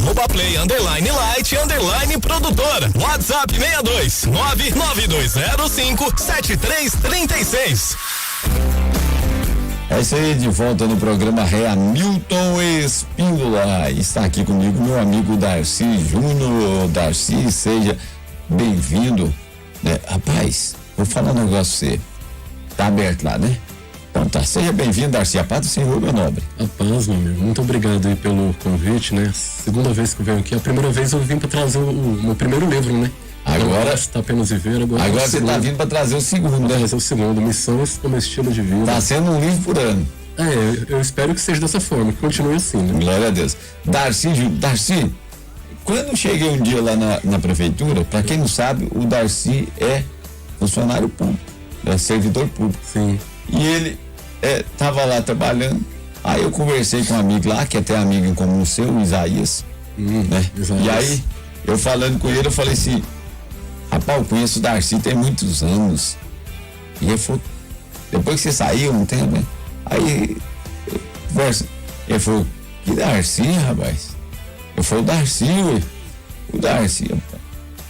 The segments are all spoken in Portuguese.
@play_light_produtora. WhatsApp 62992057336. É isso aí, de volta no programa Hamilton Espíndola. Está aqui comigo meu amigo Darcy Júnior. Darcy, seja bem-vindo. Rapaz, vou falar um negócio pra você. Tá aberto lá, né? Então tá, seja bem-vindo, Darcy. A paz do Senhor, meu nobre. A paz, meu amigo. Muito obrigado aí pelo convite, né? Segunda vez que eu venho aqui. A primeira vez eu vim pra trazer o meu primeiro livro, né? Agora está apenas viver. Agora você tá vindo pra trazer o segundo, né? Trazer o segundo. Missões como estilo de vida. Tá sendo um livro por ano. Eu espero que seja dessa forma, que continue assim, né? Glória a Deus. Darcy, quando eu cheguei um dia lá na prefeitura, pra quem não sabe, o Darcy é funcionário público, é servidor público. Sim. E ele tava lá trabalhando. Aí eu conversei com um amigo lá, que é até amigo em comum seu, o Isaías, né? Isaías. E aí, eu falando com ele, eu falei assim: rapaz, eu conheço o Darcy tem muitos anos. E ele falou: depois que você saiu, não tem, né? Aí, ele falou: que Darcy, rapaz? Eu falei: o Darcy, ué. O Darcy, rapaz.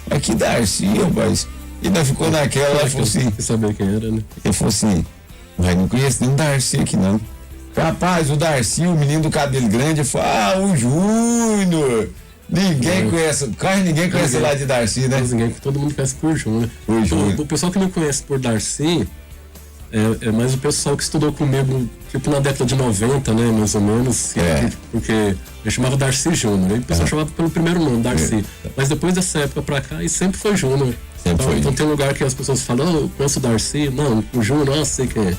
Mas que Darcy, rapaz? E ainda ficou naquela, ela falou assim: você sabia quem era, né? ele falou assim: mas não conheço nenhum Darcy aqui não. Rapaz, o Darcy, o menino do cabelo grande, falou: o Júnior. Ninguém conhece, quase ninguém conhece lá de Darcy, né? Todo mundo conhece por Júnior. O pessoal que me conhece por Darcy é mais o pessoal que estudou comigo, tipo na década de 90, né? Mais ou menos. Porque eu chamava Darcy Júnior. Aí o pessoal chamava pelo primeiro nome, Darcy. Mas depois dessa época pra cá, e sempre foi Júnior. Então tem um lugar que as pessoas falam: eu conheço o Darcy. Não, o Júnior, eu sei quem é.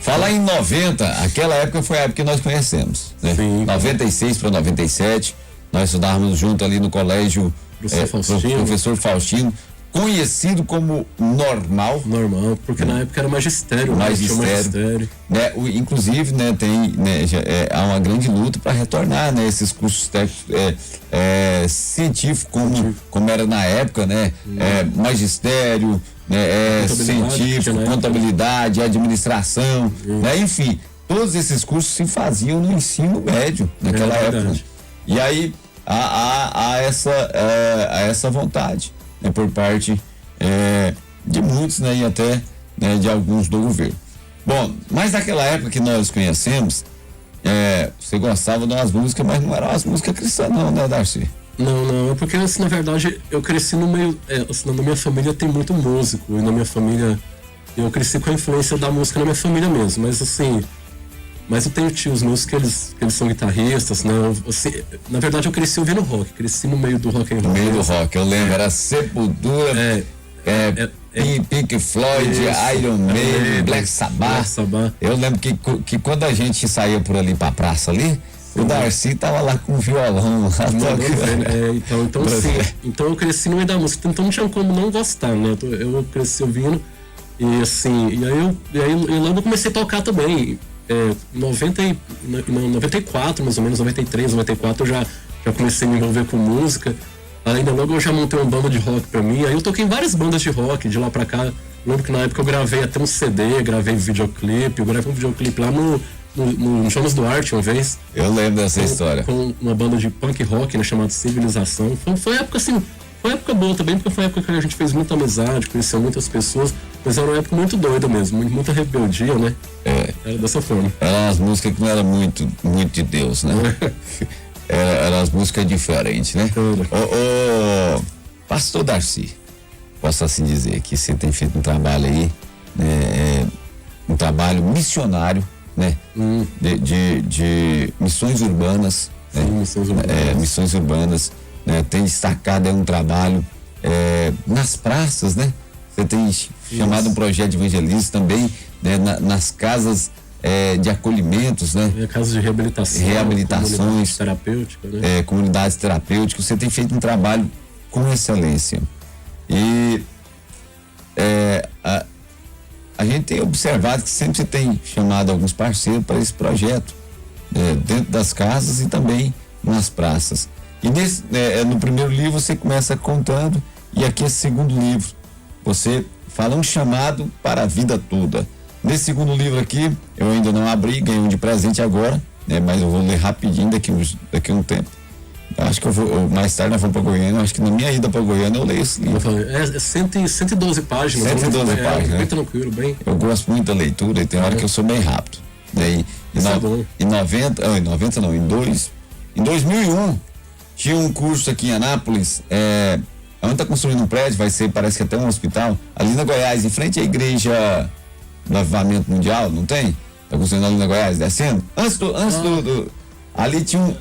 Falar em 90, aquela época foi a época que nós conhecemos, né? Sim. 96 para 97, nós estudávamos junto ali no colégio Professor Faustino, conhecido como Normal, porque na época era magistério. Magistério. Né? Inclusive, né, tem, né, há uma grande luta para retornar, né, esses cursos técnicos científicos como era na época, né? Magistério, científico, contabilidade, administração, né? Enfim, todos esses cursos se faziam no ensino médio naquela época. E aí há essa vontade, né, por parte de muitos, né, e até, né, de alguns do governo. Bom, mas naquela época que nós conhecemos, você gostava de umas músicas, mas não eram as músicas cristãs não, né, Darcy? Não, porque assim, na verdade, eu cresci no meio, assim, na minha família tem muito músico, e na minha família, eu cresci com a influência da música na minha família mesmo, mas assim, eu tenho tios meus que eles são guitarristas, né, assim, na verdade eu cresci ouvindo rock, cresci no meio do rock and roll. No meio do rock, eu lembro, era Sepultura, Pink Floyd, Iron Maiden, Black Sabbath. Eu lembro que quando a gente saía por ali pra praça ali, o Darcy tava lá com o violão. Então eu cresci no meio da música, então não tinha como não gostar, né? Eu cresci ouvindo e assim, e aí logo eu comecei a tocar também. 94, mais ou menos, 93, 94 eu já comecei a me envolver com música. Ainda logo eu já montei uma banda de rock pra mim, aí eu toquei em várias bandas de rock de lá pra cá. Eu lembro que na época eu gravei até um CD, gravei videoclipe, eu gravei um videoclipe lá no Jonas Duarte uma vez. Eu lembro dessa história. Com uma banda de punk rock, né, chamada Civilização. Foi época assim, foi época boa também, porque foi época que a gente fez muita amizade, conheceu muitas pessoas, mas era uma época muito doida mesmo, muita rebeldia, né? Era dessa forma. Eram as músicas que não eram muito de Deus, né? Eram as músicas diferentes, né? Ô, Pastor Darcy, posso assim dizer que você tem feito um trabalho aí, né, um trabalho missionário, né? De missões urbanas, né? Missões urbanas, né? Tem destacado um trabalho nas praças, né? Você tem chamado um projeto de evangelismo também, né? Nas casas de acolhimentos, né? Casas de reabilitações, comunidades terapêuticas, né? Comunidades terapêuticas. Você tem feito um trabalho com excelência e a gente tem observado que sempre você tem chamado alguns parceiros para esse projeto, dentro das casas e também nas praças. E no primeiro livro você começa contando, e aqui esse segundo livro você fala um chamado para a vida toda. Nesse segundo livro aqui, eu ainda não abri, ganhei um de presente agora, né? Mas eu vou ler rapidinho daqui a um tempo. Acho que eu vou, mais tarde nós vamos para Goiânia, acho que na minha ida para Goiânia eu leio esse livro. É 112 páginas. 112 páginas, bem tranquilo, bem. Eu gosto muito da leitura e tem hora que eu sou bem rápido. Em 2001, tinha um curso aqui em Anápolis, onde está construindo um prédio, vai ser, parece que até um hospital, ali na Goiás, em frente à igreja do Avivamento Mundial, não tem? Está construindo ali na Goiás, descendo. Ali tinha um...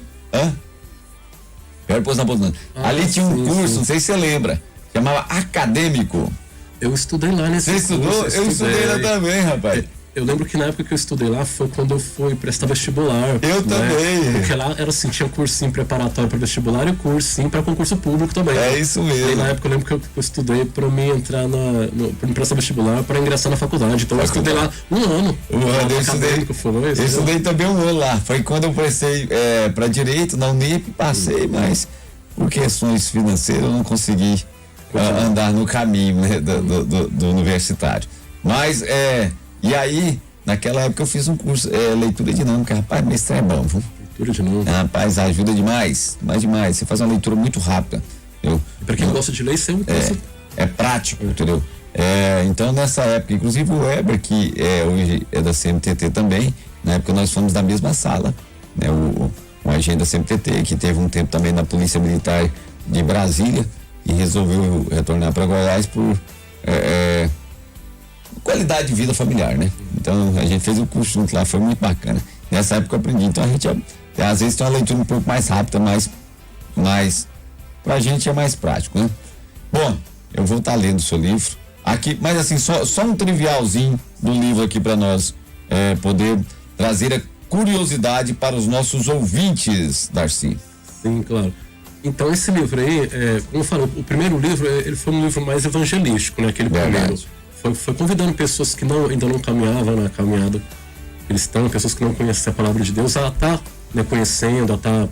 ali tinha um curso, não sei se você lembra, chamava Acadêmico. Eu estudei lá nesse curso. Você estudou? Eu estudei lá também, rapaz. Eu lembro que na época que eu estudei lá foi quando eu fui prestar vestibular. Eu também. Porque lá era assim, tinha cursinho preparatório para vestibular e cursinho para concurso público também. É isso mesmo. E na época eu lembro que eu estudei para me entrar para me prestar vestibular para ingressar na faculdade. Então eu estudei lá um ano. Eu estudei também um ano lá. Foi quando eu prestei para direito na Unip, passei, mas por questões financeiras eu não consegui andar no caminho, né, do universitário. Mas e aí, naquela época eu fiz um curso, leitura dinâmica, rapaz, mestre é bom, viu? Leitura dinâmica. Rapaz, ajuda demais, demais. Você faz uma leitura muito rápida, entendeu? Para quem gosta de ler, isso é um curso. É prático, entendeu? Então, nessa época, inclusive o Weber, que hoje é da CMTT também, na época nós fomos na mesma sala, né? O agente da CMTT, que teve um tempo também na Polícia Militar de Brasília e resolveu retornar para Goiás por qualidade de vida familiar, né? Então a gente fez o curso junto lá, foi muito bacana. Nessa época eu aprendi. Então a gente às vezes tem uma leitura um pouco mais rápida, mas pra gente é mais prático, né? Bom, eu vou estar lendo o seu livro aqui, mas assim, só um trivialzinho do livro aqui para nós poder trazer a curiosidade para os nossos ouvintes, Darcy. Sim, claro. Então esse livro aí, como eu falei, o primeiro livro ele foi um livro mais evangelístico, né? Aquele primeiro. Foi convidando pessoas que ainda não caminhavam na caminhada cristã, pessoas que não conhecem a palavra de Deus, a estar conhecendo, a estar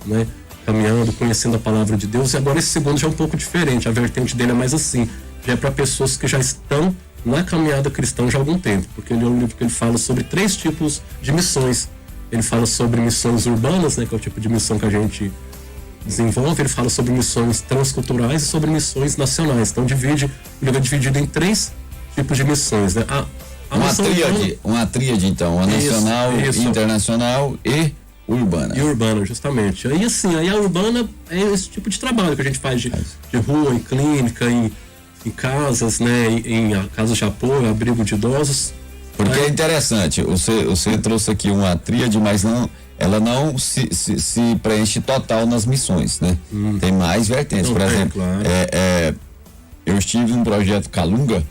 caminhando, conhecendo a palavra de Deus. E agora esse segundo já é um pouco diferente, a vertente dele é mais assim, já é para pessoas que já estão na caminhada cristã já há algum tempo, porque ele é um livro que ele fala sobre 3 tipos de missões. Ele fala sobre missões urbanas, né, que é o tipo de missão que a gente desenvolve. Ele fala sobre missões transculturais e sobre missões nacionais. Então o livro é dividido em 3 tipos de missões, né? Uma tríade então, a nacional, internacional e urbana. E urbana, justamente. Aí a urbana é esse tipo de trabalho que a gente faz de rua, em clínica, em casas, né? Em casas de apoio, abrigo de idosos. Porque é interessante, você trouxe aqui uma tríade, mas ela não se preenche total nas missões, né? Tem mais vertentes, por exemplo. Claro. Eu estive num projeto Calunga.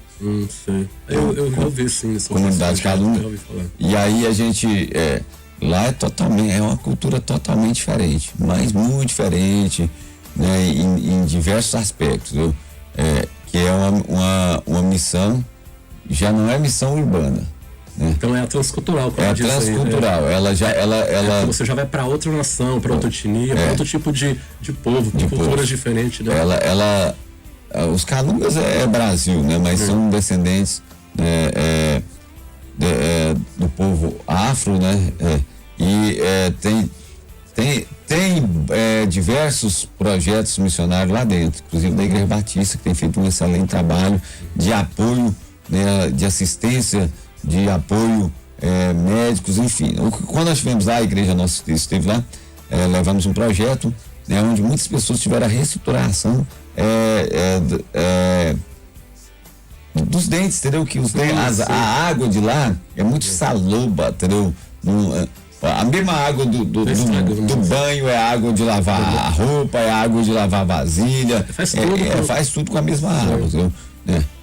Sei. Eu vi sim. Comunidade Calunga. E aí a gente lá é uma cultura totalmente diferente, mas muito diferente, né? Em diversos aspectos, viu? Que é uma missão, já não é missão urbana, né? Então é a transcultural, como a transcultural, ela você já vai para outra nação, para outra etnia, para outro tipo de povo, com culturas diferentes, né? Os Calungas é Brasil, né? Mas são descendentes do povo afro, né? Tem diversos projetos missionários lá dentro, inclusive da Igreja Batista, que tem feito um excelente trabalho de apoio, né? De assistência, de apoio médicos, enfim. Quando nós estivemos lá, a igreja nossa esteve lá, levamos um projeto, né? Onde muitas pessoas tiveram a reestruturação dos dentes, entendeu? Que a água de lá é muito saloba, entendeu? A mesma água do banho é água de lavar a roupa, é água de lavar vasilha, faz tudo com a mesma água, entendeu?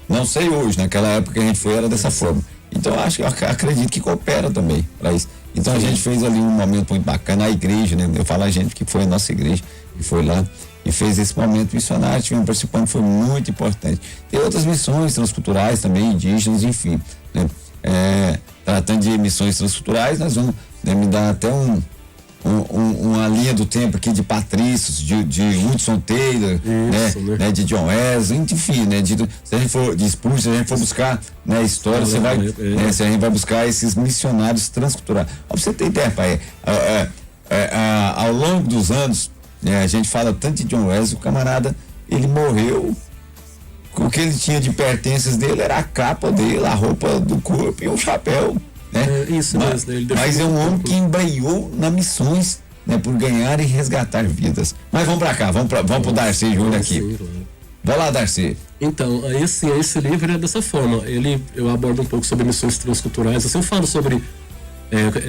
Não sei hoje, naquela época que a gente foi era dessa forma. Então eu acredito que coopera também para isso. Então a gente fez ali um momento muito bacana, a igreja, né? Eu falo a gente que foi a nossa igreja, que foi lá e fez esse momento missionário, tivemos participando, foi muito importante. Tem outras missões transculturais também, indígenas, enfim, né? Tratando de missões transculturais, nós vamos me dar até uma linha do tempo aqui de patrícios, de Hudson Taylor, né? De John Wesley, enfim, né? Se a gente for de Spurgeon, se a gente for buscar, né, história, se a gente vai buscar esses missionários transculturais. Pra você ter ideia, pai, ao longo dos anos, A gente fala tanto de John Wesley, o camarada, ele morreu, o que ele tinha de pertences dele era a capa dele, a roupa do corpo e o chapéu, né? Isso mesmo. Mas é um homem que embrenhou nas missões, né, por ganhar e resgatar vidas. Mas vamos pra cá, vamos pro Darcy Júnior aqui. Sim, claro. Vai lá, Darcy. Então, aí assim, esse livro é dessa forma. Eu abordo um pouco sobre missões transculturais. Assim, eu falo sobre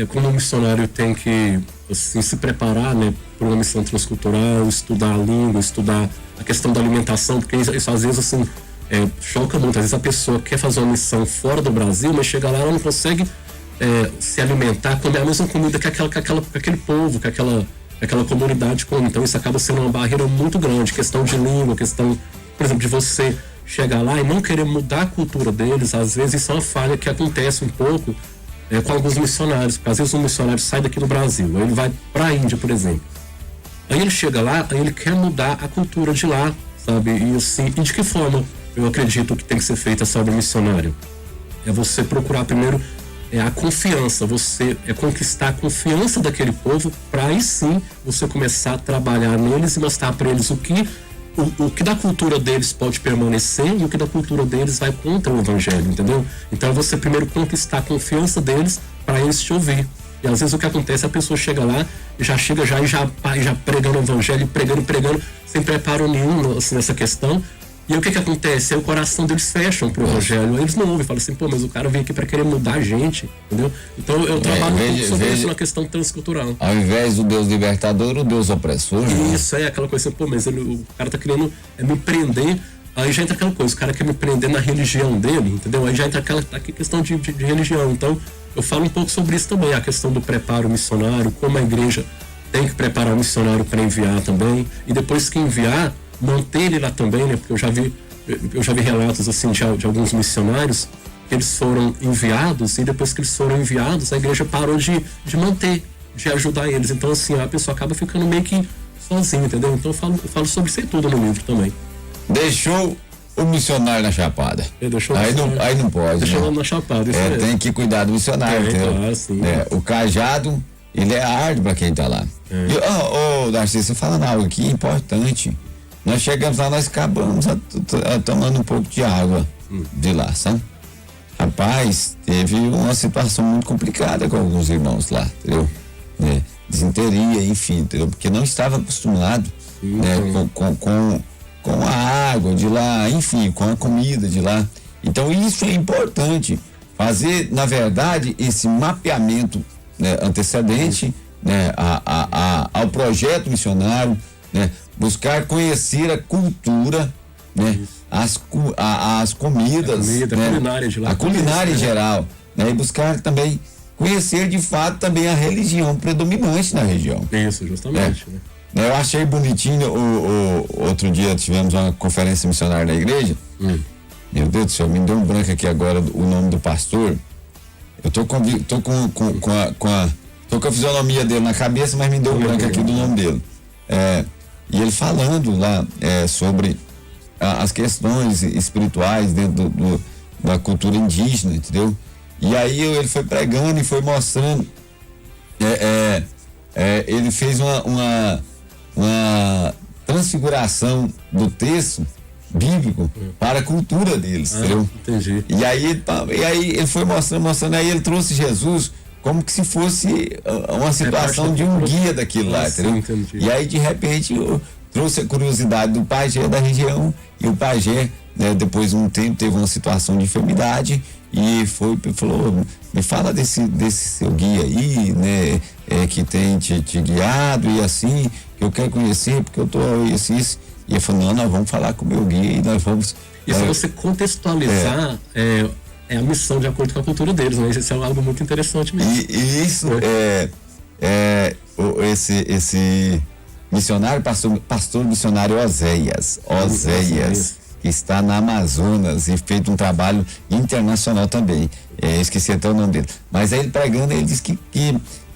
como o missionário tem que assim, se preparar, né, para uma missão transcultural, estudar a língua, estudar a questão da alimentação, porque isso às vezes assim, choca muito. Às vezes a pessoa quer fazer uma missão fora do Brasil, mas chega lá e ela não consegue se alimentar, comer a mesma comida que aquele povo, que aquela comunidade come. Então isso acaba sendo uma barreira muito grande. Questão de língua, questão, por exemplo, de você chegar lá e não querer mudar a cultura deles. Às vezes isso é uma falha que acontece um pouco com alguns missionários, porque às vezes um missionário sai daqui do Brasil, aí ele vai para a Índia, por exemplo. Aí ele chega lá, aí ele quer mudar a cultura de lá, sabe? E assim, e de que forma eu acredito que tem que ser feita essa obra missionária? É você procurar primeiro a confiança, você conquistar a confiança daquele povo, para aí sim você começar a trabalhar neles e mostrar para eles o que da cultura deles pode permanecer e o que da cultura deles vai contra o evangelho, entendeu? Então você primeiro conquistar a confiança deles para eles te ouvir. E às vezes o que acontece, a pessoa chega lá e já pregando o evangelho, pregando, sem preparo nenhum assim, nessa questão. E aí o que acontece? Aí o coração deles fecha pro evangelho. Aí eles não ouvem, falam assim, pô, mas o cara veio aqui para querer mudar a gente, entendeu? Então eu trabalho um pouco sobre isso na questão transcultural. Ao invés do Deus libertador, o Deus opressor. Isso aquela coisa assim, pô, mas o cara tá querendo me prender. Aí já entra aquela coisa, o cara quer me prender na religião dele, entendeu? Aí já entra aquela questão de religião. Então eu falo um pouco sobre isso também, a questão do preparo missionário, como a igreja tem que preparar o missionário para enviar também. E depois que enviar, manter ele lá também, né? Porque eu já vi relatos assim de alguns missionários que eles foram enviados e depois que eles foram enviados, a igreja parou de manter, de ajudar eles. Então assim, a pessoa acaba ficando meio que sozinha, entendeu? Então eu falo sobre isso tudo no livro também. Deixou o missionário na chapada. Aí não pode. Deixou na chapada, isso mesmo. Tem que cuidar do missionário, entendeu? Claro, sim. O cajado, ele é árduo para quem tá lá. Darcy, você falando algo aqui importante. Nós chegamos lá, nós acabamos tomando um pouco de água de lá, sabe? Rapaz, teve uma situação muito complicada com alguns irmãos lá, entendeu? Desinteria, enfim, entendeu? Porque não estava acostumado com a água de lá, enfim, com a comida de lá. Então isso é importante, fazer, na verdade, esse mapeamento, né, antecedente, né, ao projeto missionário, né? Buscar conhecer a cultura, né? As comidas, né? A culinária de lá. A culinária em geral, né? E buscar também conhecer de fato também a religião predominante na região. Isso, justamente. Né? Eu achei bonitinho, outro dia tivemos uma conferência missionária na igreja. Meu Deus do céu, me deu um branco aqui agora o nome do pastor. Eu tô com a fisionomia dele na cabeça, mas me deu um branco aqui do nome dele. E ele falando lá sobre as questões espirituais dentro da cultura indígena, entendeu? E aí ele foi pregando e foi mostrando. Ele fez uma transfiguração do texto bíblico para a cultura deles, entendeu? Entendi. E aí ele foi mostrando, aí ele trouxe Jesus como que se fosse uma situação de um guia daquilo lá, entendeu? Entendi. E aí de repente trouxe a curiosidade do pajé da região, e o pajé, né, depois de um tempo teve uma situação de enfermidade e falou, me fala desse seu guia aí, né, que tem te guiado e assim, que eu quero conhecer porque eu tô isso. E ele falou, não, vamos falar com o meu guia e nós vamos... E se você contextualizar a missão de acordo com a cultura deles, né? Isso é algo muito interessante mesmo. E isso esse missionário, pastor missionário Oséias, que está na Amazonas e fez um trabalho internacional também. Esqueci até o nome dele. Mas aí ele pregando, ele disse que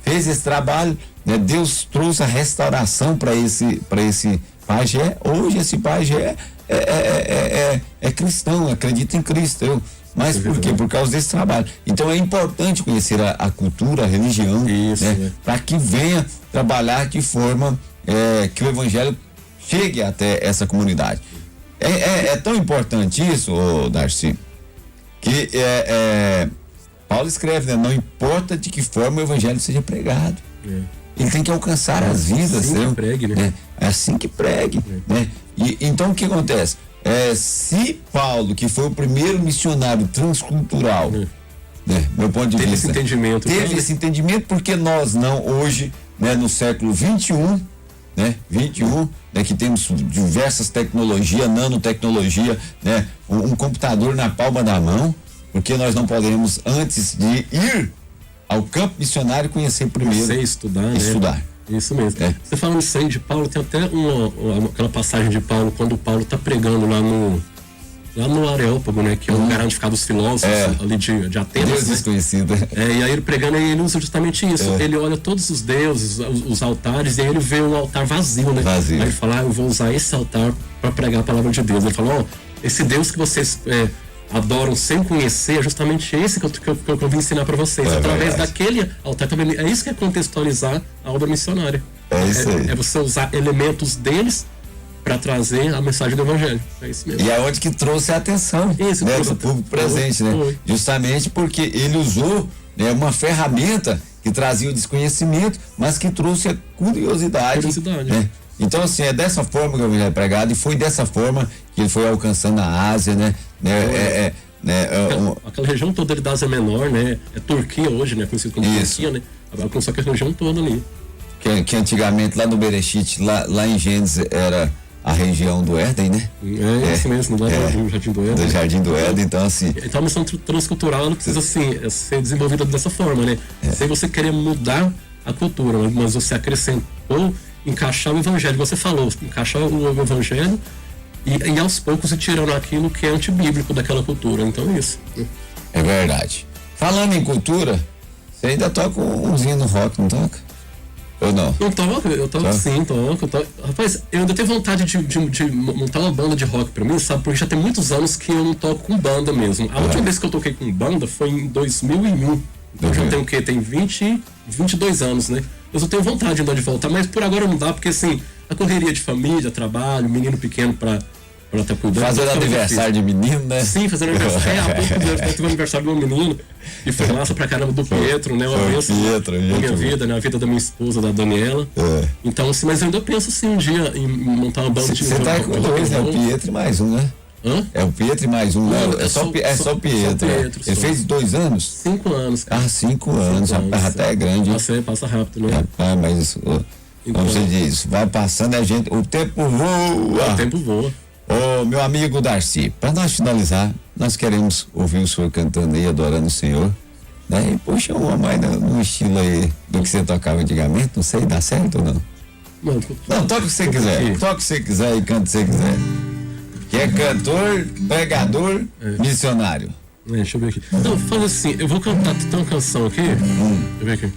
fez esse trabalho, né? Deus trouxe a restauração para esse pajé. Hoje esse pajé é cristão, acredita em Cristo. Mas por quê? Por causa desse trabalho. Então é importante conhecer a cultura, a religião, né? Para que venha trabalhar de forma que o evangelho chegue até essa comunidade. É tão importante isso, Darcy, que Paulo escreve, né? Não importa de que forma o evangelho seja pregado. Ele tem que alcançar as vidas. Assim que pregue, né? É assim que pregue. Né? E, então o que acontece? Se Paulo, que foi o primeiro missionário transcultural, né, meu ponto de vista, teve esse entendimento, porque nós não, hoje, né, no século 21, né, que temos diversas tecnologias, nanotecnologia, né, um computador na palma da mão, porque nós não podemos, antes de ir ao campo missionário, conhecer primeiro. Estudar. Né? Isso mesmo. Você falando isso aí de Paulo, tem até aquela passagem de Paulo, quando Paulo está pregando lá no Areópago, né? Que é o lugar onde ficavam os filósofos ali de Atenas. Deus desconhecido. E aí ele pregando, ele usa justamente isso. Ele olha todos os deuses, os altares, e aí ele vê um altar vazio, né? Vazio. Aí ele fala, eu vou usar esse altar para pregar a palavra de Deus. Ele fala, esse Deus que vocês adoram sem conhecer, é justamente esse que eu vim ensinar para vocês. Através daquele altar também. É isso que é contextualizar a obra missionária. É isso aí. É você usar elementos deles para trazer a mensagem do evangelho. É isso mesmo. E é onde que trouxe a atenção, né, do público presente, né? Justamente porque ele usou, né, uma ferramenta que trazia o desconhecimento, mas que trouxe a curiosidade. Né? Então, assim, é dessa forma que o evangelho é pregado, e foi dessa forma que ele foi alcançando a Ásia, né? Aquela região toda ali da Ásia Menor, né? É Turquia hoje, né? Conhecido como Turquia, né? Alcançou aquela região toda ali. Que antigamente lá no Bereshit, lá em Gênesis, era a região do Éden, né? Isso mesmo, lá do Jardim do Éden. Do Jardim do Éden, então assim... Então a missão transcultural, ela precisa, assim, ser desenvolvida dessa forma, né? Sem você querer mudar a cultura, mas você acrescentou, encaixar o evangelho, você falou, encaixar o evangelho e aos poucos ir tirando aquilo que é antibíblico daquela cultura. Então é isso. Né? É verdade. Falando em cultura, você ainda toca umzinho no rock, não toca? Ou não? Eu toco sim, toco. Rapaz, eu ainda tenho vontade de montar uma banda de rock pra mim, sabe? Porque já tem muitos anos que eu não toco com banda mesmo. A última vez que eu toquei com banda foi em 2001. Então já tem o quê? Tem 22 anos, né? Eu tenho vontade ainda de voltar, mas por agora não dá, porque assim, a correria de família, trabalho, menino pequeno pra estar cuidando. Fazendo aniversário de menino, né? Sim, fazendo aniversário. Há pouco teve o aniversário do meu menino. E foi massa pra caramba do Pietro, né? Uma vez na minha vida, né? A vida da minha esposa, da Daniela. Então, assim, mas eu ainda penso assim um dia em montar uma banda de... Você tá com dois, né? O Pietro e mais um, né? Hã? É o Pietro e mais um, não, né? É só o Pietro. Ele fez 2 anos? 5 anos. Cara. 5 anos, rapaz, até é grande. Passa rápido, né? Rapaz, mas isso, como você diz, vai passando, o tempo voa. O tempo voa. Meu amigo Darcy, para nós finalizar, nós queremos ouvir o senhor cantando aí, adorando o Senhor, né? E puxa uma mais no estilo aí do que você tocava antigamente, não sei, dá certo ou não? Não, toca o que você quiser, toca o que você quiser e canta o que você quiser. Que é cantor, pregador, missionário. Deixa eu ver aqui. Não, fala assim, eu vou cantar, tem uma canção aqui. Deixa eu ver aqui.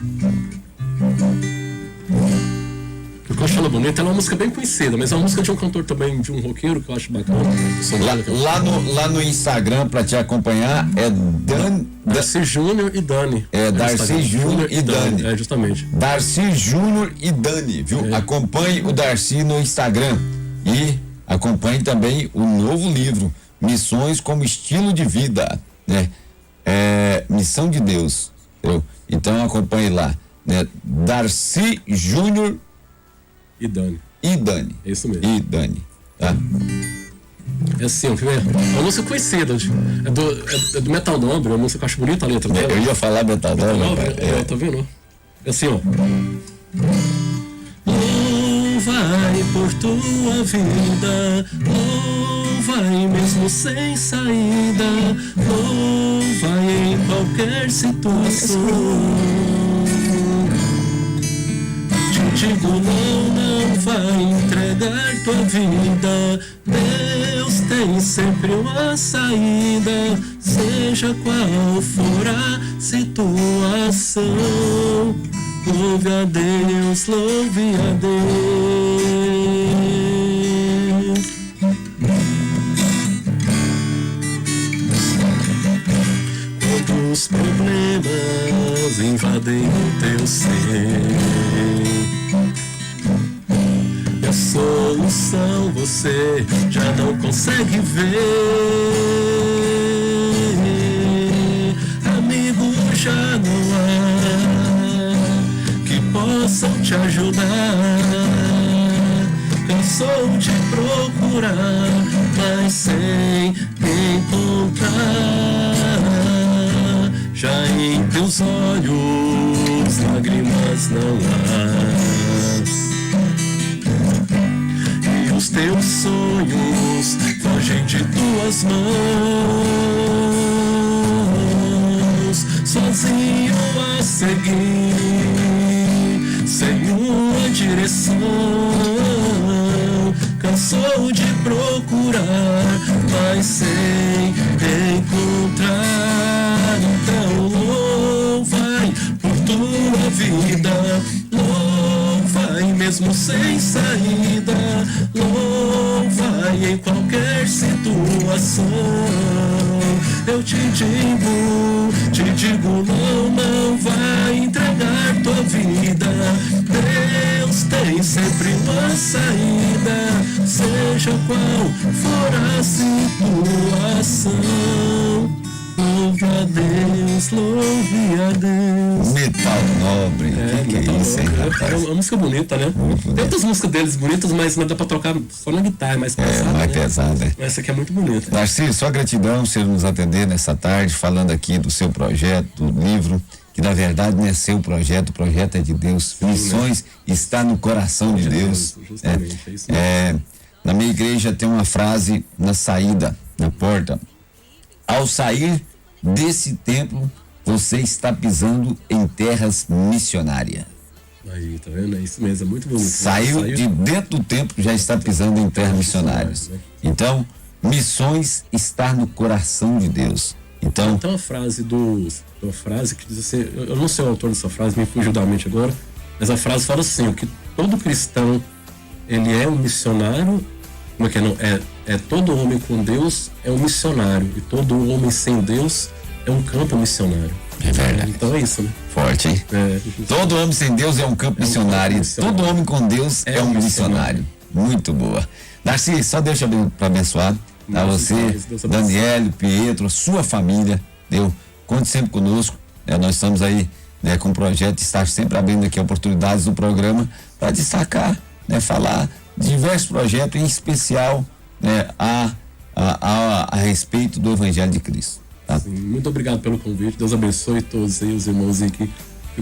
Eu acho ela bonita, ela é uma música bem conhecida, mas é uma música de um cantor também, de um roqueiro, que eu acho bacana. Lá no Instagram, pra te acompanhar, é Darcy Júnior e Dani. Darcy Júnior e Dani. Justamente. Darcy Júnior e Dani, viu? Acompanhe o Darcy no Instagram. E acompanhe também o novo livro, Missões como Estilo de Vida, né? Missão de Deus, entendeu? Então acompanhe lá, né? Darcy Júnior e Dani. É isso mesmo. E Dani, tá? É assim, ó, é uma música conhecida, é do Metal Nobre, é uma música que eu acho bonita a letra dela. Eu ia falar Metal Nobre. Tá vendo? É assim, ó. Vai por tua vida, vai mesmo sem saída, vai em qualquer situação. Te digo não vai entregar tua vida, Deus tem sempre uma saída, seja qual for a situação. Louve a Deus, louve a Deus. Quando os problemas invadem o teu ser, solução você já não consegue ver. Amigo, já não há que possam te ajudar. Cansou de procurar, mas sem encontrar. Já em teus olhos lágrimas não há, e os teus sonhos fogem de tuas mãos, sozinho a seguir, sem uma direção. Cansou de procurar, mas sem encontrar. Então louvai por tua vida, louvai mesmo sem saída, louvai em qualquer situação. Eu te digo, não vai entregar tua vida. Deus tem sempre uma saída, seja qual for a situação. Louve a Deus, louve a Deus. Metal Nobre, que é isso, hein, rapaz? É uma música bonita, né? Tem outras músicas deles bonitas, mas não dá pra tocar só na guitarra, mais pesada. Mais pesada, né? Essa aqui é muito bonita. Darcy, só gratidão por você nos atender nessa tarde, falando aqui do seu projeto, do livro, que na verdade não é seu projeto, o projeto é de Deus. Sim, Missões, né? Está no coração de Deus. Justamente, é isso mesmo. Na minha igreja tem uma frase na saída, na porta: ao sair desse templo, você está pisando em terras missionárias. Aí, tá vendo? É isso mesmo, é muito bonito. Saiu de dentro do templo, já está pisando em terras missionárias. Então, missões está no coração de Deus. Então, tem uma frase uma frase que diz assim, eu não sei o autor dessa frase, me fugiu da mente agora, mas a frase fala assim, que todo cristão, ele é um missionário. Como é que é? Não? Todo homem com Deus é um missionário, e todo homem sem Deus é um campo missionário. É verdade. Então é isso, né? Forte, hein? Todo homem sem Deus é um campo missionário. Todo homem com Deus é um missionário. Muito boa. Darcy, só Deus te abençoar. Tá? Você, Daniel, Pietro, sua família, Deus, conte sempre conosco. Nós estamos aí, né, com o projeto de estar sempre abrindo aqui oportunidades do programa para destacar, né, falar de diversos projetos, em especial, né, a respeito do Evangelho de Cristo. Tá? Sim, muito obrigado pelo convite. Deus abençoe todos aí, os irmãos aí que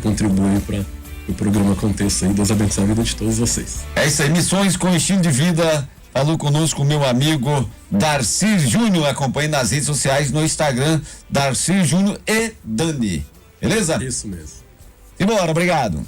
contribuem para que o programa aconteça aí. Deus abençoe a vida de todos vocês. É isso aí, Missões com Estilo de Vida. Falou conosco meu amigo Darcy Júnior. Acompanhe nas redes sociais, no Instagram, Darcy Júnior e Dani. Beleza? Isso mesmo. Simbora, obrigado.